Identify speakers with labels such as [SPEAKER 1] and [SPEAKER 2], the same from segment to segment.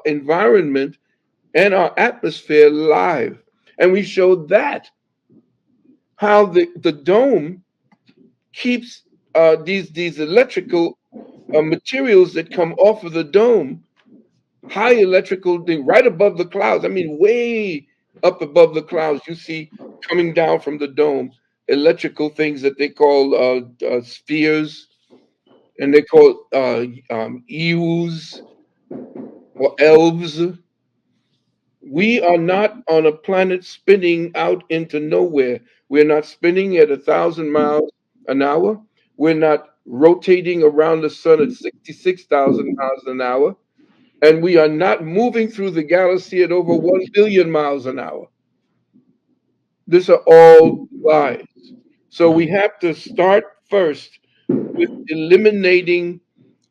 [SPEAKER 1] environment and our atmosphere live. And we showed that how the dome keeps these electrical materials that come off of the dome, high electrical thing right above the clouds. I mean, way up above the clouds, you see coming down from the dome electrical things that they call spheres, and they call eus or elves. We are not on a planet spinning out into nowhere. We're not spinning at 1,000 miles an hour. We're not rotating around the sun at 66,000 miles an hour. And we are not moving through the galaxy at over 1 billion miles an hour. These are all lies. So we have to start first with eliminating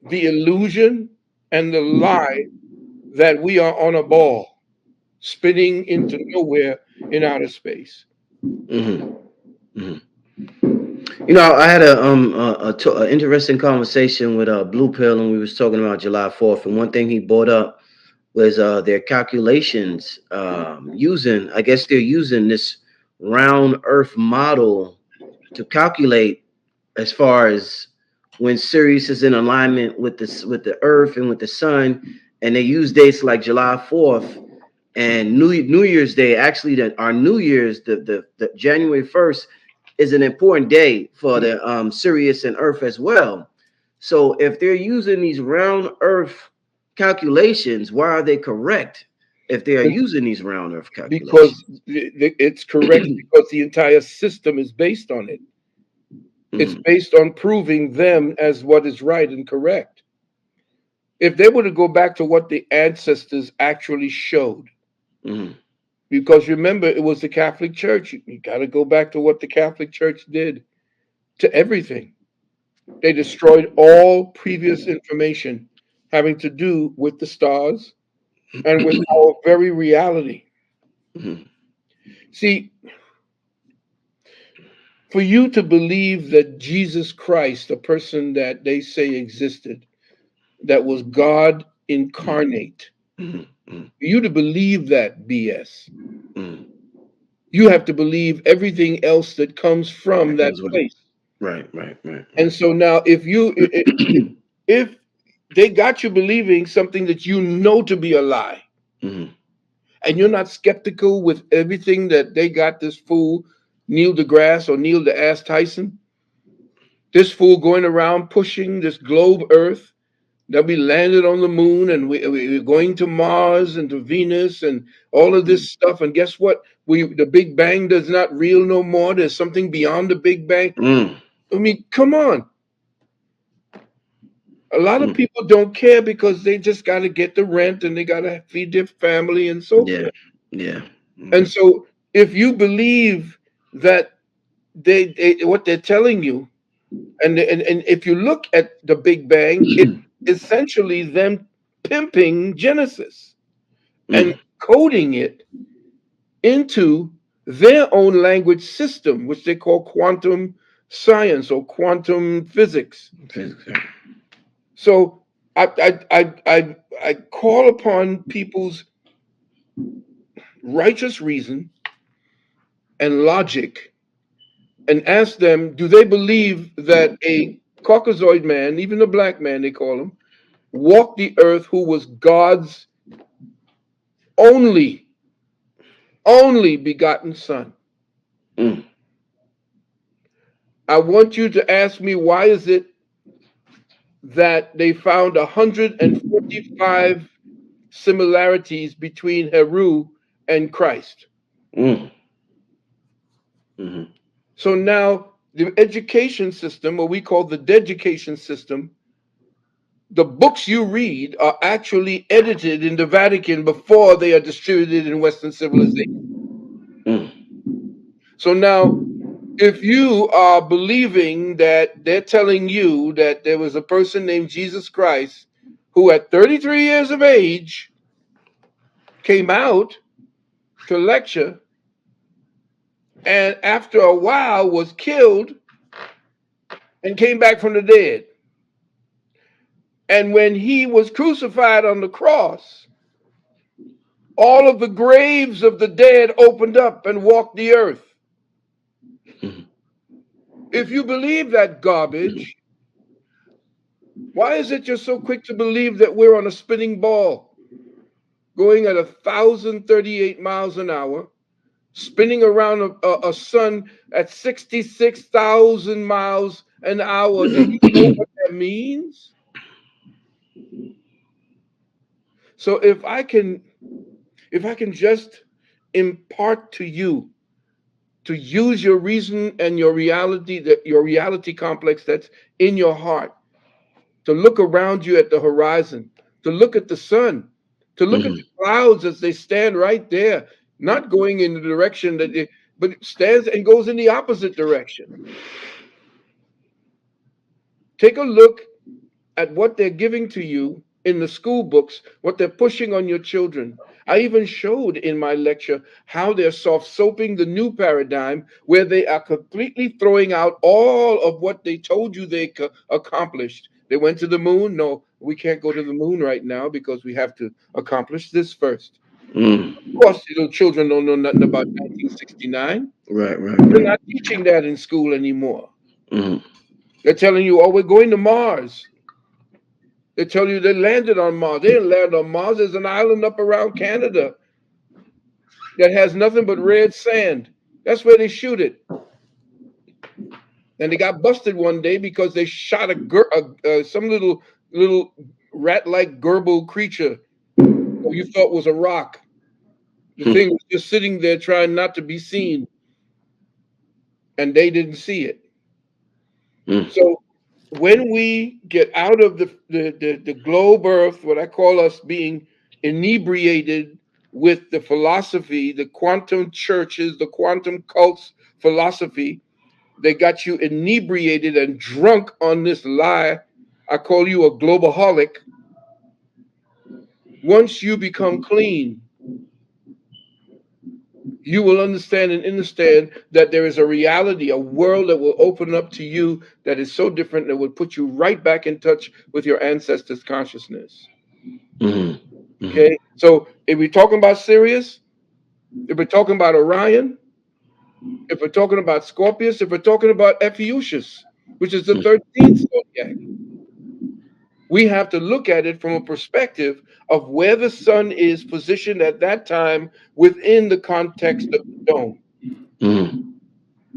[SPEAKER 1] the illusion and the lie that we are on a ball spinning into nowhere in outer space.
[SPEAKER 2] Hmm. Hmm. I had a interesting conversation with Blue Pill, and we was talking about July 4th. And one thing he brought up was their calculations using. I guess they're using this round Earth model to calculate as far as when Sirius is in alignment with the Earth and with the Sun, and they use dates like July 4th and New Year's Day. Actually, that our New Year's, the January 1st, is an important day for the Sirius and Earth as well. So if they're using these round Earth calculations, why are they correct if they are using these round Earth
[SPEAKER 1] Because
[SPEAKER 2] calculations?
[SPEAKER 1] it's correct because the entire system is based on it. It's
[SPEAKER 2] Mhm,
[SPEAKER 1] based on proving them as what is right and correct. If they were to go back to what the ancestors actually showed,
[SPEAKER 2] mhm,
[SPEAKER 1] because remember, it was the Catholic Church. You got to go back to what the Catholic Church did to everything. They destroyed all previous information having to do with the stars and with our very reality.
[SPEAKER 2] mhm,
[SPEAKER 1] See, for you to believe that Jesus Christ, a person that they say existed, that was God incarnate,
[SPEAKER 2] mhm, mhm,
[SPEAKER 1] for you to believe that BS,
[SPEAKER 2] mhm.
[SPEAKER 1] you have to believe everything else that comes from
[SPEAKER 2] That
[SPEAKER 1] that
[SPEAKER 2] comes with it.
[SPEAKER 1] place.
[SPEAKER 2] Right, right, right,
[SPEAKER 1] And
[SPEAKER 2] right.
[SPEAKER 1] so now, if they got you believing something that you know to be a lie,
[SPEAKER 2] Mhm,
[SPEAKER 1] and you're not skeptical with everything that they got this fool Neil deGrasse or Neil deAsse Tyson, this fool going around pushing this globe Earth that we landed on the moon and we're going to Mars and to Venus and all of
[SPEAKER 2] mhm,
[SPEAKER 1] this stuff. And guess what? The Big Bang does not real no more. There's something beyond the Big Bang.
[SPEAKER 2] mm,
[SPEAKER 1] I mean, come on. A lot of
[SPEAKER 2] mm.
[SPEAKER 1] people don't care because they just got to get the rent and they got to feed their family and so
[SPEAKER 2] Yeah,
[SPEAKER 1] forth.
[SPEAKER 2] yeah.
[SPEAKER 1] And
[SPEAKER 2] Mhm,
[SPEAKER 1] so, if you believe that they what they're telling you, and if you look at the Big Bang, it's essentially them pimping Genesis and
[SPEAKER 2] mm,
[SPEAKER 1] coding it into their own language system, which they call quantum science or quantum physics.
[SPEAKER 2] physics, right.
[SPEAKER 1] So I call upon people's righteous reason and logic and ask them, do they believe that a Caucasoid man, even a black man they call him, walked the earth who was God's only, only begotten son?
[SPEAKER 2] Mm,
[SPEAKER 1] I want you to ask me, why is it that they found 145 similarities between Heru and Christ?
[SPEAKER 2] mm, mhm,
[SPEAKER 1] So now the education system, what we call the deducation system, the books you read are actually edited in the Vatican before they are distributed in Western civilization.
[SPEAKER 2] mm,
[SPEAKER 1] So now, if you are believing that they're telling you that there was a person named Jesus Christ who, at 33 years of age, came out to lecture and after a while was killed and came back from the dead. And when he was crucified on the cross, All of the graves of the dead opened up and walked the earth.
[SPEAKER 2] Mhm.
[SPEAKER 1] If you believe that
[SPEAKER 2] Mhm.
[SPEAKER 1] garbage, why is it you're so quick to believe that we're on a spinning ball going at 1,038 miles an hour, spinning around a sun at 66,000 miles an hour? Do you know what that means? So if I can just impart to you to use your reason and your reality, that your reality complex that's in your heart, to look around you at the horizon, to look at the sun, to look at the
[SPEAKER 2] Mhm.
[SPEAKER 1] clouds as they stand right there, not going in the direction that it, but it stands and goes in the opposite direction. Take a look at what they're giving to you in the school books, what they're pushing on your children. I even showed in my lecture how they're soft soaping the new paradigm, where they are completely throwing out all of what they told you they accomplished. They went to the moon. No, we can't go to the moon right now because we have to accomplish this first. Of
[SPEAKER 2] Mm.
[SPEAKER 1] course, little children don't know nothing about 1969.
[SPEAKER 2] Right, right,
[SPEAKER 1] They're
[SPEAKER 2] right.
[SPEAKER 1] not teaching that in school anymore.
[SPEAKER 2] Mhm.
[SPEAKER 1] They're telling you, oh, we're going to Mars. They tell you they landed on Mars. They didn't land on Mars. There's an island up around Canada that has nothing but red sand. That's where they shoot it. And they got busted one day because they shot some little rat-like gerbil creature who you thought was a rock. The
[SPEAKER 2] Hmm.
[SPEAKER 1] thing was just sitting there trying not to be seen, and they didn't see it.
[SPEAKER 2] Mm.
[SPEAKER 1] So when we get out of the globe earth, what I call us being inebriated with the philosophy, the quantum churches, the quantum cults philosophy, they got you inebriated and drunk on this lie. I call you a globaholic. Once you become clean, you will understand that there is a reality, a world that will open up to you that is so different that will put you right back in touch with your ancestors' consciousness.
[SPEAKER 2] Mhm. Mhm.
[SPEAKER 1] Okay, so if we're talking about Sirius, if we're talking about Orion, if we're talking about Scorpius, if we're talking about Epheus, which is the
[SPEAKER 2] Mm.
[SPEAKER 1] 13th zodiac, we have to look at it from a perspective of where the sun is positioned at that time within the context of the dome.
[SPEAKER 2] Mhm.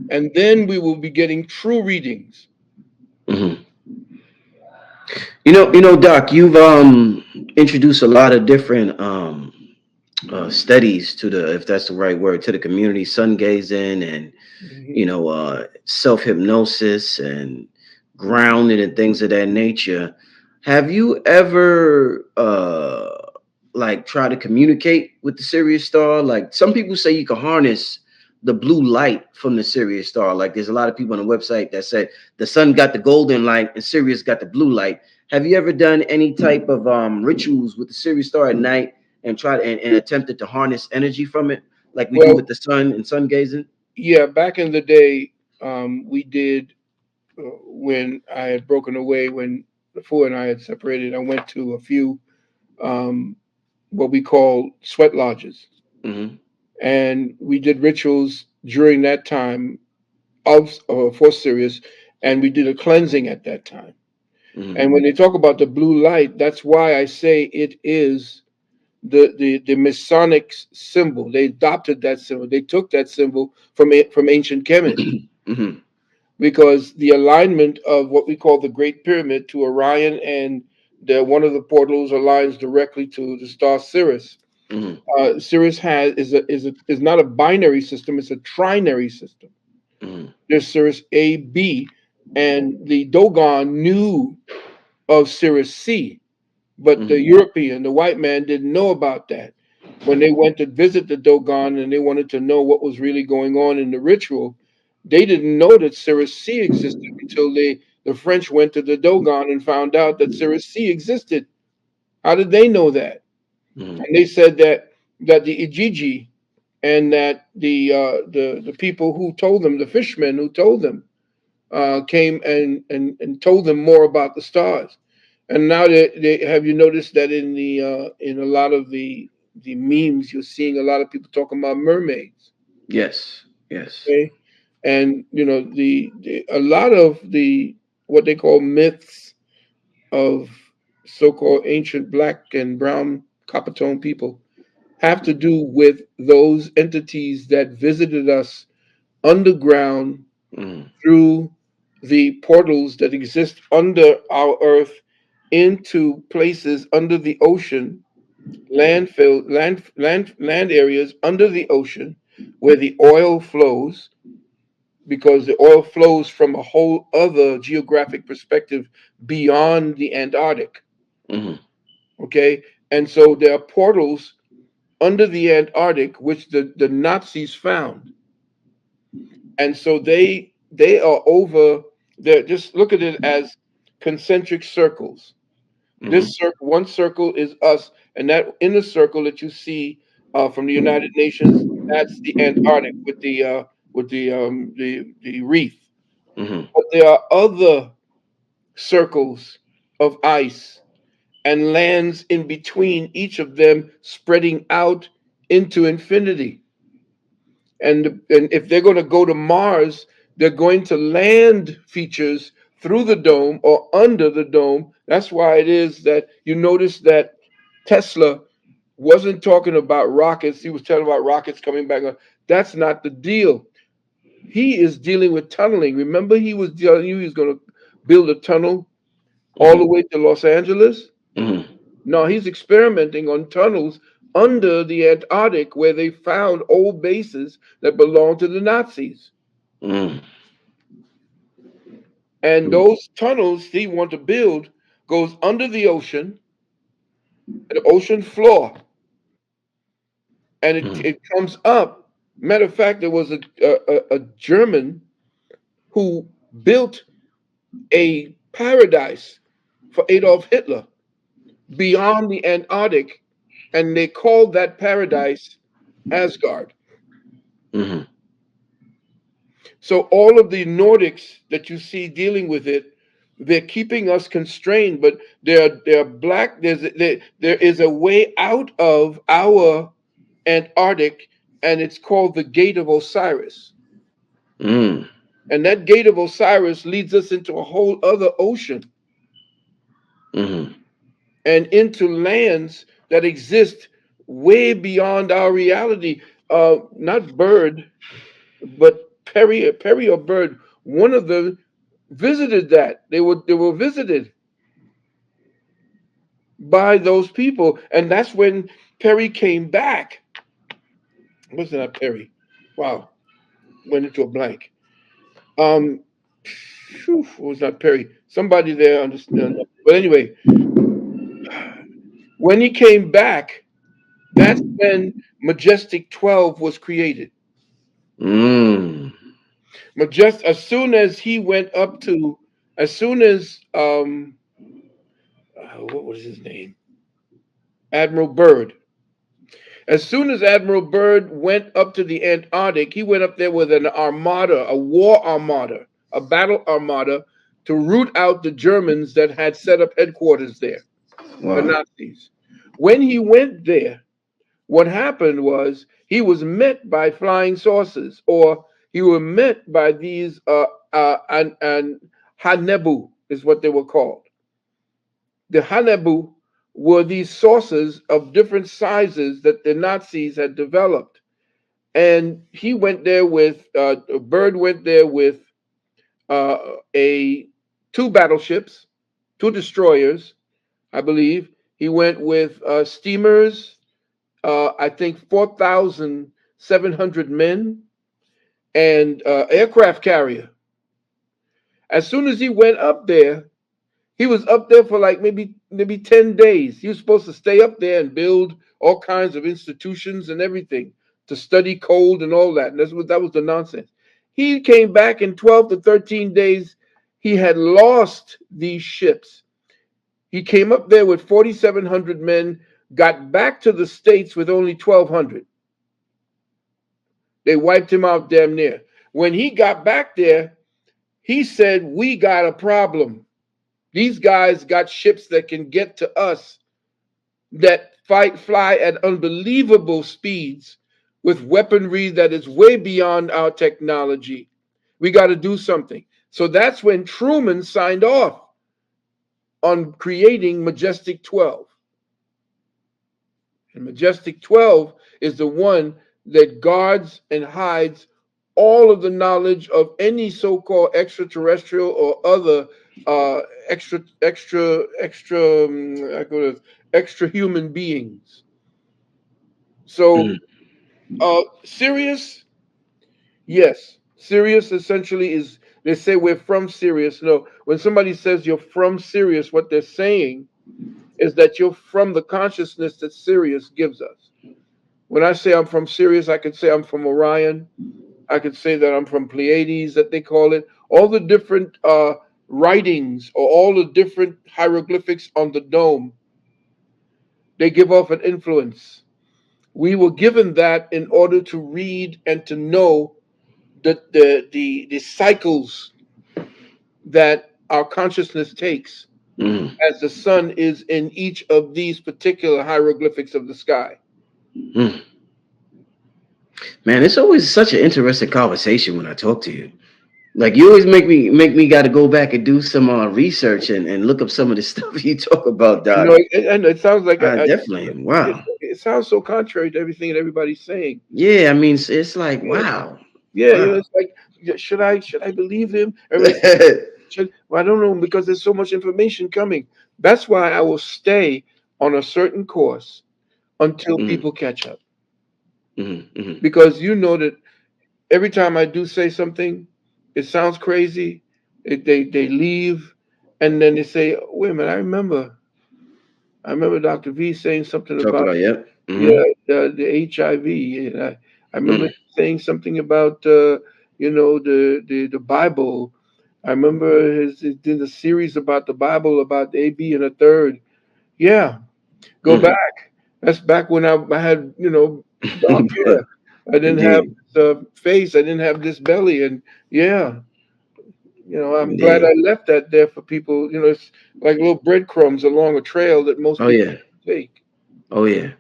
[SPEAKER 1] And then we will be getting true readings.
[SPEAKER 2] Mhm. Doc, you've introduced a lot of different studies to the, if that's the right word, to the community, sun gazing and
[SPEAKER 1] Mhm.
[SPEAKER 2] self hypnosis and grounding and things of that nature. Have you ever like try to communicate with the Sirius star? Like some people say you can harness the blue light from the Sirius star. Like there's a lot of people on the website that said the sun got the golden light and Sirius got the blue light. Have you ever done any type of rituals with the Sirius star at night and and attempted to harness energy from it, like we do with
[SPEAKER 1] Well,
[SPEAKER 2] the sun and sun gazing?
[SPEAKER 1] yeah, back in the day, we did when I had broken away, when the four and I had separated. I went to a few um, what we call sweat lodges,
[SPEAKER 2] Mm-hmm.
[SPEAKER 1] and we did rituals during that time of for Sirius, and we did a cleansing at that time.
[SPEAKER 2] Mm-hmm.
[SPEAKER 1] And when they talk about the blue light, that's why I say it is the Masonic symbol. They adopted that symbol. They took that symbol from ancient kemet,
[SPEAKER 2] Mm-hmm.
[SPEAKER 1] because the alignment of what we call the Great Pyramid to Orion, and one of the portals aligns directly to the star Sirius.
[SPEAKER 2] Mm-hmm.
[SPEAKER 1] Sirius is not a binary system; it's a trinary system.
[SPEAKER 2] Mm-hmm.
[SPEAKER 1] There's Sirius A, B, and the Dogon knew of Sirius C, but the
[SPEAKER 2] Mm-hmm.
[SPEAKER 1] European, the white man, didn't know about that. When they went to visit the Dogon and they wanted to know what was really going on in the ritual, they didn't know that Sirius C existed until the French went to the Dogon and found out that Sirius C existed. How did they know that?
[SPEAKER 2] Mm-hmm.
[SPEAKER 1] And they said that the Ijiji, and that the people who told them, the fishermen who told them, came and told them more about the stars. And now they have, you noticed that in a lot of the the memes, you're seeing a lot of people talking about mermaids.
[SPEAKER 2] Yes. Yes.
[SPEAKER 1] Okay, and a lot of the what they call myths of so-called ancient black and brown copper tone people have to do with those entities that visited us underground
[SPEAKER 2] Mm-hmm.
[SPEAKER 1] through the portals that exist under our earth into places under the ocean, land areas under the ocean where the oil flows, because the oil flows from a whole other geographic perspective beyond the Antarctic.
[SPEAKER 2] Mm-hmm.
[SPEAKER 1] Okay, and so there are portals under the Antarctic which the Nazis found, and so they are over there. Just look at it as concentric circles.
[SPEAKER 2] Mm-hmm.
[SPEAKER 1] One circle is us, and that inner circle that you see from the United Nations, that's the Antarctic with the wreath.
[SPEAKER 2] Mm-hmm.
[SPEAKER 1] But there are other circles of ice and lands in between each of them, spreading out into infinity. And if they're going to go to Mars, they're going to land features through the dome or under the dome. That's why it is that you notice that Tesla wasn't talking about rockets. He was telling about rockets coming back. That's not the deal. He is dealing with tunneling. Remember, he was telling you he's going to build a tunnel all the
[SPEAKER 2] Mm-hmm.
[SPEAKER 1] way to Los Angeles?
[SPEAKER 2] Mm-hmm.
[SPEAKER 1] No, he's experimenting on tunnels under the Antarctic where they found old bases that belonged to the Nazis.
[SPEAKER 2] Mm-hmm.
[SPEAKER 1] And those tunnels he want to build goes under the ocean floor, and it comes up. Matter of fact, there was a German who built a paradise for Adolf Hitler beyond the Antarctic, and they called that paradise Asgard.
[SPEAKER 2] Mm-hmm.
[SPEAKER 1] So all of the Nordics that you see dealing with it, they're keeping us constrained, but they're black. There is a way out of our Antarctic, and it's called the Gate of Osiris.
[SPEAKER 2] Mm-hmm.
[SPEAKER 1] And that Gate of Osiris leads us into a whole other ocean
[SPEAKER 2] Mm-hmm.
[SPEAKER 1] and into lands that exist way beyond our reality. Not Bird, but Perry or Bird. One of them visited that. They were visited by those people, and that's when Perry came back. Wasn't that Perry? Wow, went into a blank. Um, it was not Perry. Somebody there understand. But anyway, when he came back, that's when Majestic 12 was created.
[SPEAKER 2] Mm-hmm.
[SPEAKER 1] As soon as he went up to, as soon as what was his name? Admiral Byrd. As soon as Admiral Byrd went up to the Antarctic, he went up there with an armada, a war armada, a battle armada, to root out the Germans that had set up headquarters there, the
[SPEAKER 2] Wow.
[SPEAKER 1] Nazis. When he went there, what happened was he was met by flying saucers, or he was met by these and Hanebu is what they were called. The Hanebu were these saucers of different sizes that the Nazis had developed. And he went there with Byrd went there with a two battleships, two destroyers, I believe. He went with steamers, I think 4,700 men, and aircraft carrier. As soon as he went up there, he was up there for like maybe 10 days. He was supposed to stay up there and build all kinds of institutions and everything to study cold and all that. And that was the nonsense. He came back in 12 to 13 days. He had lost these ships. He came up there with 4,700 men, got back to the States with only 1,200. They wiped him out damn near. When he got back there, he said, "We got a problem. These guys got ships that can get to us that fly at unbelievable speeds with weaponry that is way beyond our technology. We got to do something. So that's when Truman signed off on creating Majestic 12. And Majestic 12 is the one that guards and hides all of the knowledge of any so-called extraterrestrial or other uh, I go to extra human beings. So,
[SPEAKER 2] Mm,
[SPEAKER 1] Sirius, yes, Sirius essentially is. They say we're from Sirius. No, when somebody says you're from Sirius, what they're saying is that you're from the consciousness that Sirius gives us. When I say I'm from Sirius, I could say I'm from Orion. I could say that I'm from Pleiades, that they call it. All the different writings or all the different hieroglyphics on the dome, they give off an influence. We were given that in order to read and to know the cycles that our consciousness takes
[SPEAKER 2] mm,
[SPEAKER 1] as the sun is in each of these particular hieroglyphics of the sky.
[SPEAKER 2] mm. Man, it's always such an interesting conversation when I talk to you. Like you always make me got to go back and do some research and look up some of the stuff you talk about,
[SPEAKER 1] You know,
[SPEAKER 2] Doc.
[SPEAKER 1] and it sounds like
[SPEAKER 2] Definitely. Wow.
[SPEAKER 1] it sounds so contrary to everything that everybody's saying.
[SPEAKER 2] Yeah, I mean, it's like
[SPEAKER 1] Yeah,
[SPEAKER 2] wow,
[SPEAKER 1] yeah,
[SPEAKER 2] wow.
[SPEAKER 1] it's like, yeah, should I believe him? Everybody says, well, I don't know because there's so much information coming. That's why I will stay on a certain course until
[SPEAKER 2] Mm,
[SPEAKER 1] people catch up.
[SPEAKER 2] mm, mm.
[SPEAKER 1] Because you know that every time I do say something, it sounds crazy. They leave, and then they say, "Wait a minute, I remember Dr. V saying something
[SPEAKER 2] Talked
[SPEAKER 1] about."
[SPEAKER 2] about yep.
[SPEAKER 1] Yeah,
[SPEAKER 2] Mm,
[SPEAKER 1] the HIV. And I remember
[SPEAKER 2] mm,
[SPEAKER 1] saying something about the Bible. I remember he did a series about the Bible about AB and a third. Yeah, go
[SPEAKER 2] mm.
[SPEAKER 1] back. That's back when I had dark hair. I didn't have
[SPEAKER 2] Indeed,
[SPEAKER 1] this face. I didn't have this belly, and yeah, I'm glad
[SPEAKER 2] indeed.
[SPEAKER 1] I left that there for people. It's like little breadcrumbs along a trail that most
[SPEAKER 2] Oh
[SPEAKER 1] people
[SPEAKER 2] yeah,
[SPEAKER 1] take.
[SPEAKER 2] oh yeah.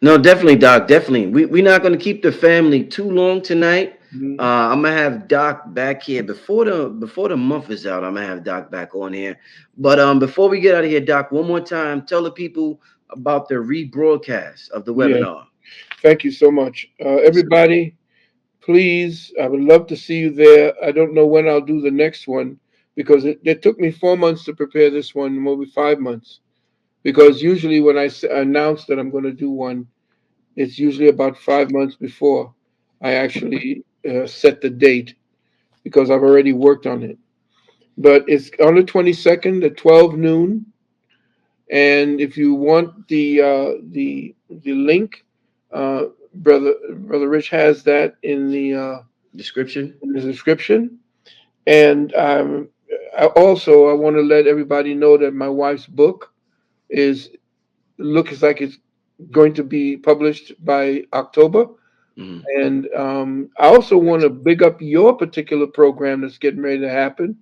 [SPEAKER 2] No, definitely, Doc. Definitely. We're not gonna keep the family too long tonight.
[SPEAKER 1] Mhm.
[SPEAKER 2] I'm gonna have Doc back here before the month is out. I'm gonna have Doc back on here. But before we get out of here, Doc, one more time, tell the people about the rebroadcast of the
[SPEAKER 1] Yeah.
[SPEAKER 2] webinar.
[SPEAKER 1] Thank you so much.
[SPEAKER 2] Yes, sir.
[SPEAKER 1] Everybody, please, I would love to see you there. I don't know when I'll do the next one because it took me 4 months to prepare this one, maybe 5 months. Because usually when I announce that I'm going to do one, it's usually about 5 months before I actually set the date because I've already worked on it. But it's on the 22nd at 12 noon. And if you want the link, uh, brother Rich has that
[SPEAKER 2] Description.
[SPEAKER 1] in the description. And I want to let everybody know that my wife's book is looks like it's going to be published by October.
[SPEAKER 2] Mhm.
[SPEAKER 1] And I also want to big up your particular program that's getting ready to happen.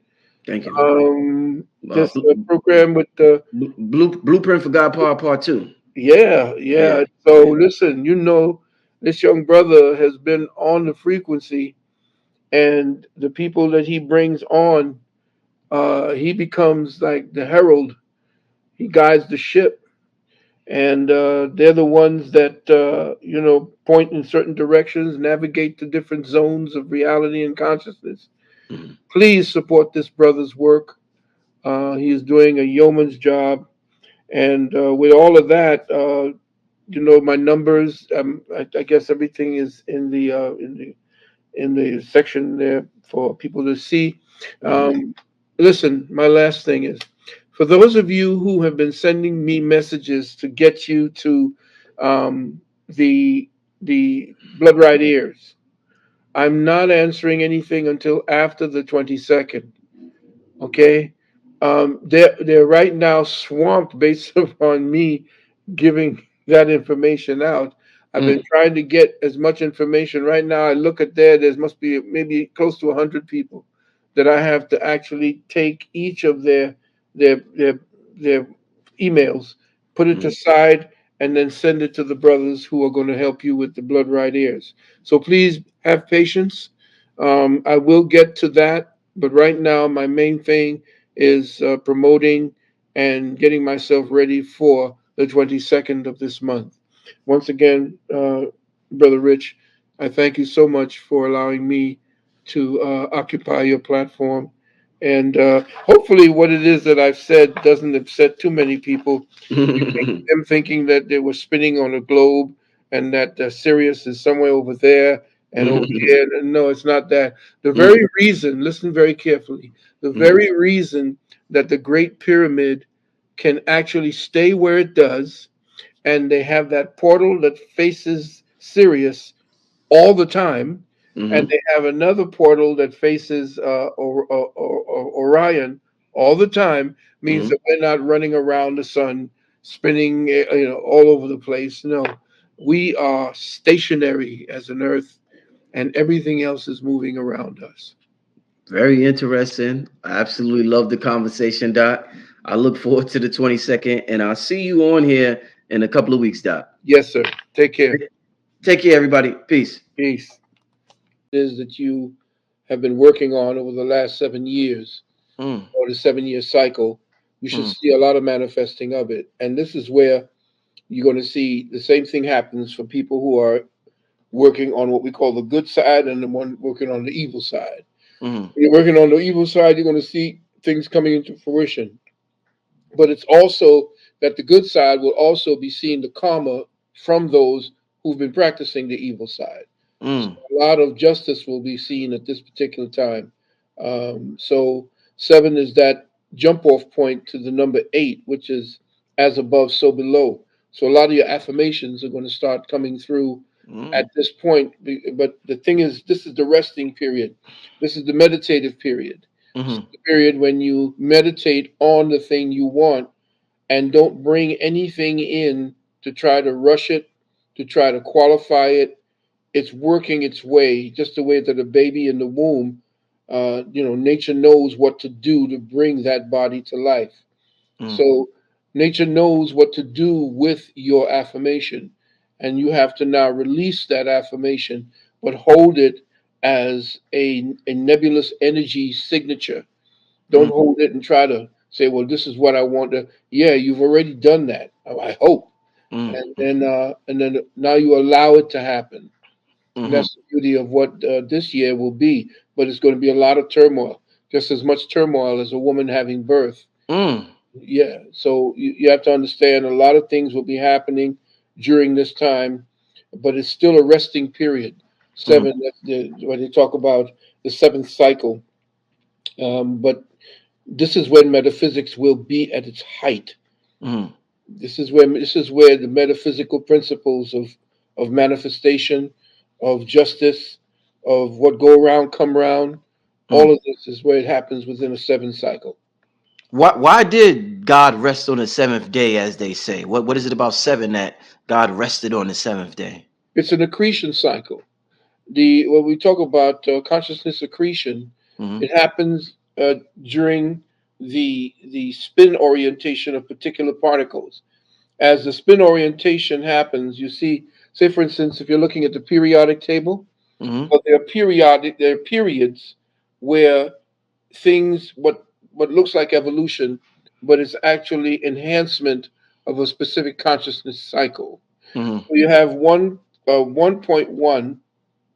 [SPEAKER 2] Thank you, man.
[SPEAKER 1] This program with the
[SPEAKER 2] Blueprint for God Part 2.
[SPEAKER 1] Yeah, yeah.
[SPEAKER 2] Yeah,
[SPEAKER 1] So
[SPEAKER 2] yeah.
[SPEAKER 1] listen, this young brother has been on the frequency, and the people that he brings on, he becomes like the herald. He guides the ship, and they're the ones that point in certain directions, navigate the different zones of reality and consciousness.
[SPEAKER 2] Mhm.
[SPEAKER 1] Please support this brother's work. He is doing a yeoman's job, and with all of that, my numbers. I guess everything is in the section there for people to see.
[SPEAKER 2] Mhm.
[SPEAKER 1] Um, Listen, my last thing is for those of you who have been sending me messages to get you to um, the blood right ears. I'm not answering anything until after the 22nd. Okay, they're right now swamped based upon me giving that information out. I've been
[SPEAKER 2] Mm,
[SPEAKER 1] trying to get as much information. Right now, I look at there must be maybe close to 100 people that I have to actually take each of their their emails, put it
[SPEAKER 2] mm,
[SPEAKER 1] aside, and then send it to the brothers who are going to help you with the blood right ears. So please have patience. I will get to that, but right now my main thing is promoting and getting myself ready for the 22nd of this month. Once again, Brother Rich, I thank you so much for allowing me to occupy your platform. And hopefully, what it is that I've said doesn't upset too many people, them thinking that they were spinning on a globe and that Sirius is somewhere over there and over here. No, it's not that. The very reason, listen very carefully, the very reason that the Great Pyramid can actually stay where it does, and they have that portal that faces Sirius all the time, and they have another portal that faces Orion all the time, means that we're not running around the sun, spinning, all over the place. No, we are stationary as an Earth, and everything else is moving around us.
[SPEAKER 2] Very interesting. I absolutely love the conversation, Doc. I look forward to the 22nd, and I'll see you on here in a couple of weeks, Doc.
[SPEAKER 1] Yes, sir. Take care.
[SPEAKER 2] Take care, everybody. Peace.
[SPEAKER 1] Peace. Is that you have been working on over the last 7 years,
[SPEAKER 2] Mm,
[SPEAKER 1] or the 7 year cycle, you should
[SPEAKER 2] mm,
[SPEAKER 1] see a lot of manifesting of it. And this is where you're going to see the same thing happens for people who are working on what we call the good side and the one working on the evil side.
[SPEAKER 2] mm,
[SPEAKER 1] When you're working on the evil side, you're going to see things coming into fruition. But it's also that the good side will also be seeing the karma from those who've been practicing the evil side. So
[SPEAKER 2] mm,
[SPEAKER 1] a lot of justice will be seen at this particular time. So seven is that jump off point to the number eight, which is as above, so below. So a lot of your affirmations are going to start coming through
[SPEAKER 2] mm,
[SPEAKER 1] at this point. But the thing is, this is the resting period. This is the meditative period. This is
[SPEAKER 2] mm,
[SPEAKER 1] the period when you meditate on the thing you want and don't bring anything in to try to rush it, to try to qualify it. It's working its way, just the way that a baby in the womb, nature knows what to do to bring that body to life.
[SPEAKER 2] mm,
[SPEAKER 1] So nature knows what to do with your affirmation, and you have to now release that affirmation, but hold it as a nebulous energy signature. Don't
[SPEAKER 2] mm,
[SPEAKER 1] hold it and try to say, well, this is what I want to. Yeah, you've already done that, I hope.
[SPEAKER 2] mm,
[SPEAKER 1] And then now you allow it to happen. And
[SPEAKER 2] mm,
[SPEAKER 1] that's the beauty of what this year will be. But it's going to be a lot of turmoil, just as much turmoil as a woman having birth.
[SPEAKER 2] mm,
[SPEAKER 1] Yeah. So you have to understand a lot of things will be happening during this time, but it's still a resting period.
[SPEAKER 2] mm,
[SPEAKER 1] Seven, that's when they talk about the seventh cycle. But this is when metaphysics will be at its height.
[SPEAKER 2] mm,
[SPEAKER 1] This is where the metaphysical principles of manifestation, of justice, of what go around come around,
[SPEAKER 2] mm.
[SPEAKER 1] all of this is where it happens within a seven cycle.
[SPEAKER 2] Why did God rest on the seventh day, as they say? What is it about seven that God rested on the seventh day?
[SPEAKER 1] It's an accretion cycle. The When we talk about consciousness accretion,
[SPEAKER 2] Mm,
[SPEAKER 1] it happens during the spin orientation of particular particles. As the spin orientation happens, you see, say for instance, if you're looking at the periodic table,
[SPEAKER 2] mm,
[SPEAKER 1] well, there are periods where things what looks like evolution, but it's actually enhancement of a specific consciousness cycle.
[SPEAKER 2] mm,
[SPEAKER 1] So you have 1.1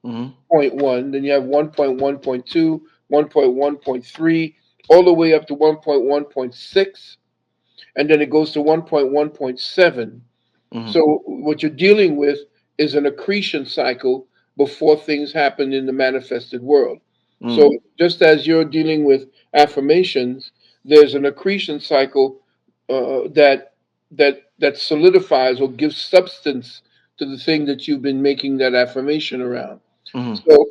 [SPEAKER 2] mm,
[SPEAKER 1] point one, then you have 1.1.2, 1.1.3, all the way up to 1.1.6, and then it goes to 1.1.7.
[SPEAKER 2] mm,
[SPEAKER 1] So what you're dealing with is an accretion cycle before things happen in the manifested world. So
[SPEAKER 2] mm,
[SPEAKER 1] just as you're dealing with affirmations, there's an accretion cycle that solidifies or gives substance to the thing that you've been making that affirmation around.
[SPEAKER 2] mm,
[SPEAKER 1] So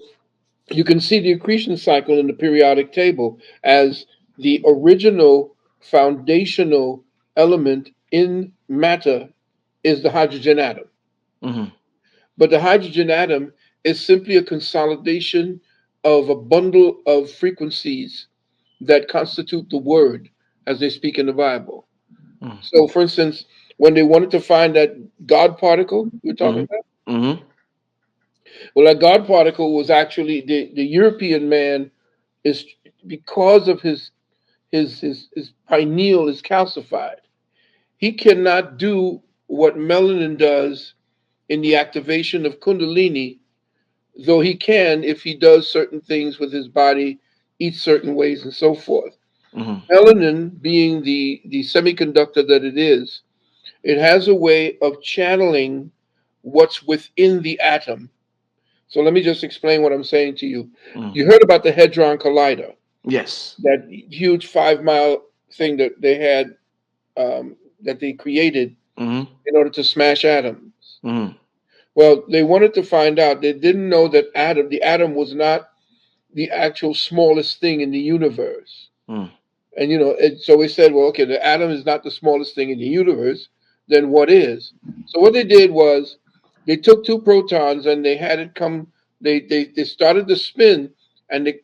[SPEAKER 1] you can see the accretion cycle in the periodic table as the original foundational element in matter is the hydrogen atom.
[SPEAKER 2] mm,
[SPEAKER 1] But the hydrogen atom is simply a consolidation of a bundle of frequencies that constitute the word as they speak in the Bible.
[SPEAKER 2] mm,
[SPEAKER 1] So, for instance, when they wanted to find that God particle we're talking
[SPEAKER 2] Mm-hmm.
[SPEAKER 1] about.
[SPEAKER 2] Mm-hmm.
[SPEAKER 1] Well, that God particle was actually the European man is because of his pineal is calcified. He cannot do what melanin does in the activation of Kundalini, though he can if he does certain things with his body, eats certain ways, and so forth.
[SPEAKER 2] Mm-hmm.
[SPEAKER 1] Melanin, being the semiconductor that it is, it has a way of channeling what's within the atom. So let me just explain what I'm saying to you.
[SPEAKER 2] Mm.
[SPEAKER 1] You heard about the Hadron Collider,
[SPEAKER 2] Yes.
[SPEAKER 1] that huge 5 mile thing that they had, that they created
[SPEAKER 2] Mm-hmm.
[SPEAKER 1] in order to smash atoms.
[SPEAKER 2] Mm-hmm.
[SPEAKER 1] Well, they wanted to find out. They didn't know that the atom was not the actual smallest thing in the universe.
[SPEAKER 2] Mm.
[SPEAKER 1] And so we said, well, okay, the atom is not the smallest thing in the universe. Then what is? So what they did was they took two protons and they had it come. They started the spin and they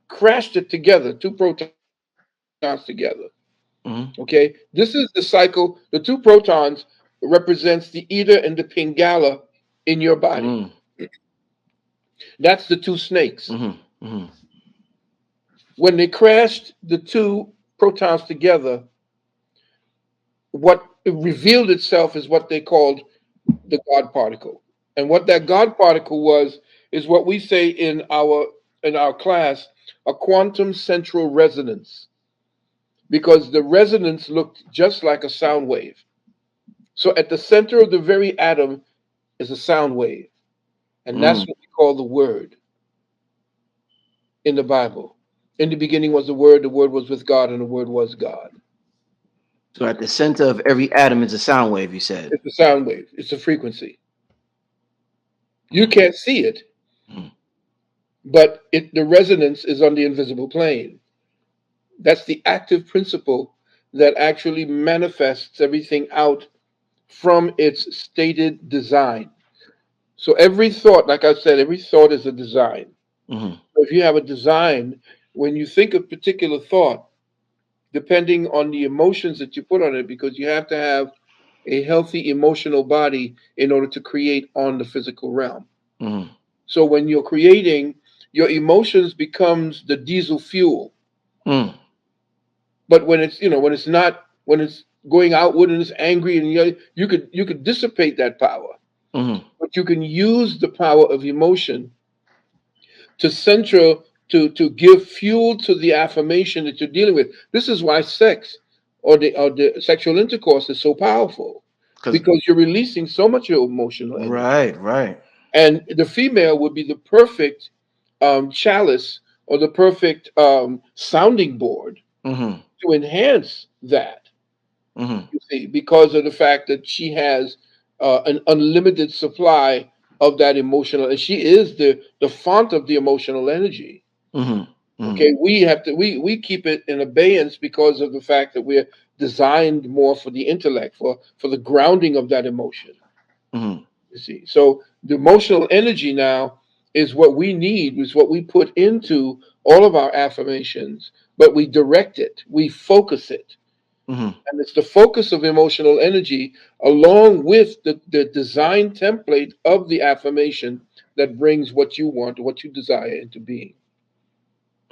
[SPEAKER 1] crashed it together, two protons together. Okay,
[SPEAKER 2] Mm-hmm.
[SPEAKER 1] this is the cycle. The two protons represents the Eta and the Pingala in your body.
[SPEAKER 2] Mm.
[SPEAKER 1] That's the two snakes.
[SPEAKER 2] Mm-hmm. Mm-hmm.
[SPEAKER 1] When they crashed the two protons together, what revealed itself is what they called the God particle. And what that God particle was is what we say in our class, a quantum central resonance, because the resonance looked just like a sound wave. So at the center of the very atom is a sound wave, and that's
[SPEAKER 2] Mm.
[SPEAKER 1] what we call the word in the Bible. In the beginning was the word was with God, and the word was God.
[SPEAKER 2] So at the center of every atom is a sound wave, you said.
[SPEAKER 1] It's a sound wave, it's a frequency. You
[SPEAKER 2] Mm.
[SPEAKER 1] can't see it,
[SPEAKER 2] Mm.
[SPEAKER 1] but the resonance is on the invisible plane. That's the active principle that actually manifests everything out from its stated design. So every thought, like I said, every thought is a design.
[SPEAKER 2] Mm-hmm.
[SPEAKER 1] So if you have a design, when you think of particular thought, depending on the emotions that you put on it, because you have to have a healthy emotional body in order to create on the physical realm.
[SPEAKER 2] Mm-hmm.
[SPEAKER 1] So when you're creating, your emotions becomes the diesel fuel.
[SPEAKER 2] Mm.
[SPEAKER 1] But when it's going outward and it's angry, and you could dissipate that power.
[SPEAKER 2] Mm-hmm.
[SPEAKER 1] But you can use the power of emotion to central to give fuel to the affirmation that you're dealing with. This is why sex or the sexual intercourse is so powerful,
[SPEAKER 2] Cause
[SPEAKER 1] because you're releasing so much of your emotional energy.
[SPEAKER 2] right, right.
[SPEAKER 1] And the female would be the perfect chalice, or the perfect sounding board
[SPEAKER 2] Mm-hmm.
[SPEAKER 1] to enhance that.
[SPEAKER 2] Mm-hmm.
[SPEAKER 1] You see, because of the fact that she has an unlimited supply of that emotional, and she is the font of the emotional energy.
[SPEAKER 2] Mm-hmm. Mm-hmm.
[SPEAKER 1] Okay, we keep it in abeyance because of the fact that we're designed more for the intellect, for the grounding of that emotion.
[SPEAKER 2] Mm-hmm.
[SPEAKER 1] You see, so the emotional energy now is what we need, is what we put into all of our affirmations, but we direct it, we focus it.
[SPEAKER 2] Mm-hmm.
[SPEAKER 1] And it's the focus of emotional energy along with the design template of the affirmation that brings what you want, what you desire into being.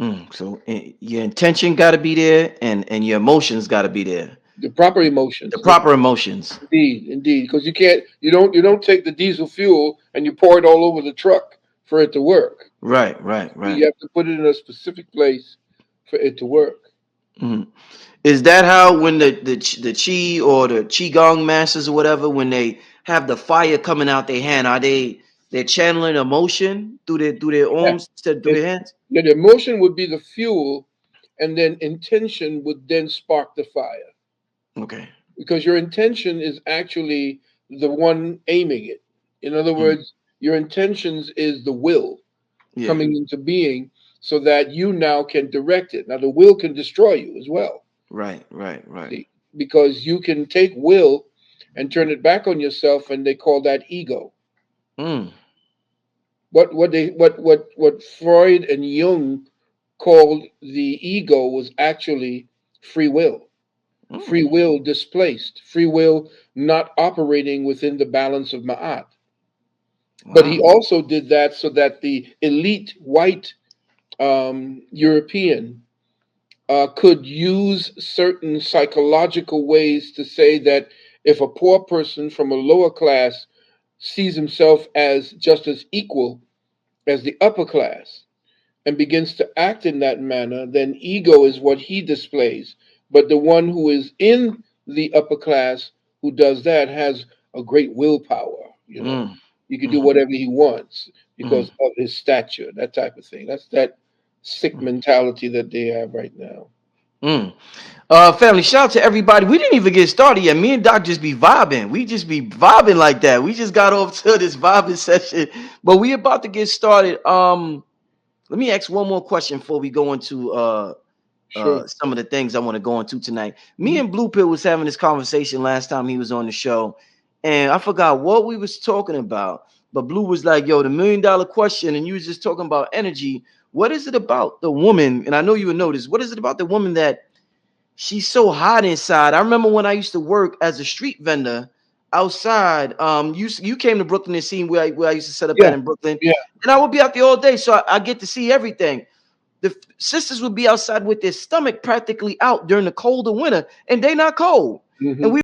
[SPEAKER 2] Mm. So your intention got to be there, and your emotions got to be there.
[SPEAKER 1] The proper
[SPEAKER 2] The
[SPEAKER 1] emotions.
[SPEAKER 2] proper emotions.
[SPEAKER 1] Indeed, indeed. Because you don't take the diesel fuel and you pour it all over the truck for it to work.
[SPEAKER 2] Right, right,
[SPEAKER 1] You
[SPEAKER 2] right.
[SPEAKER 1] have to put it in a specific place for it to work.
[SPEAKER 2] Mhm. Is that how when the chi or the qigong masters or whatever, when they have the fire coming out their hand, they're channeling emotion through their
[SPEAKER 1] Yeah.
[SPEAKER 2] arms instead of through
[SPEAKER 1] It,
[SPEAKER 2] their hands?
[SPEAKER 1] yeah, the emotion would be the fuel, and then intention would then spark the fire.
[SPEAKER 2] Okay.
[SPEAKER 1] Because your intention is actually the one aiming it. In other
[SPEAKER 2] Mm.
[SPEAKER 1] words, your intentions is the will
[SPEAKER 2] Yeah.
[SPEAKER 1] coming into being, so that you now can direct it. Now, the will can destroy you as well,
[SPEAKER 2] Right, right, right.
[SPEAKER 1] see, because you can take will and turn it back on yourself, and they call that ego.
[SPEAKER 2] Mm.
[SPEAKER 1] What Freud and Jung called the ego was actually free will. free will displaced, free will not operating within the balance of Ma'at. But he
[SPEAKER 2] Wow.
[SPEAKER 1] also did that so that the elite white European could use certain psychological ways to say that if a poor person from a lower class sees himself as just as equal as the upper class and begins to act in that manner, then ego is what he displays. But the one who is in the upper class who does that has a great willpower, you know.
[SPEAKER 2] Mm.
[SPEAKER 1] He can do
[SPEAKER 2] Mm.
[SPEAKER 1] whatever he wants
[SPEAKER 2] Mm.
[SPEAKER 1] because of his stature, that type of thing. That's that sick
[SPEAKER 2] Mm.
[SPEAKER 1] mentality that they have right now.
[SPEAKER 2] Mm. Family, shout out to everybody. We didn't even get started yet. Me and Doc just be vibing. We just be vibing like that. We just got off to this vibing session, but we about to get started. Let me ask one more question before we go into
[SPEAKER 1] Sure.
[SPEAKER 2] some of the things I want to go into tonight. Me
[SPEAKER 1] Mhm.
[SPEAKER 2] and Blue Pill was having this conversation last time he was on the show, and I forgot what we was talking about. But Blue was like, "Yo, the $1 million question," and you was just talking about energy. What is it about the woman? And I know you would know this. What is it about the woman that she's so hot inside? I remember when I used to work as a street vendor outside. You came to Brooklyn and seen where I used to set up
[SPEAKER 1] Yeah.
[SPEAKER 2] at in Brooklyn,
[SPEAKER 1] Yeah.
[SPEAKER 2] and I would be out there all day, so I get to see everything. The sisters would be outside with their stomach practically out during the colder winter, and they not cold. And
[SPEAKER 1] Hmm.
[SPEAKER 2] we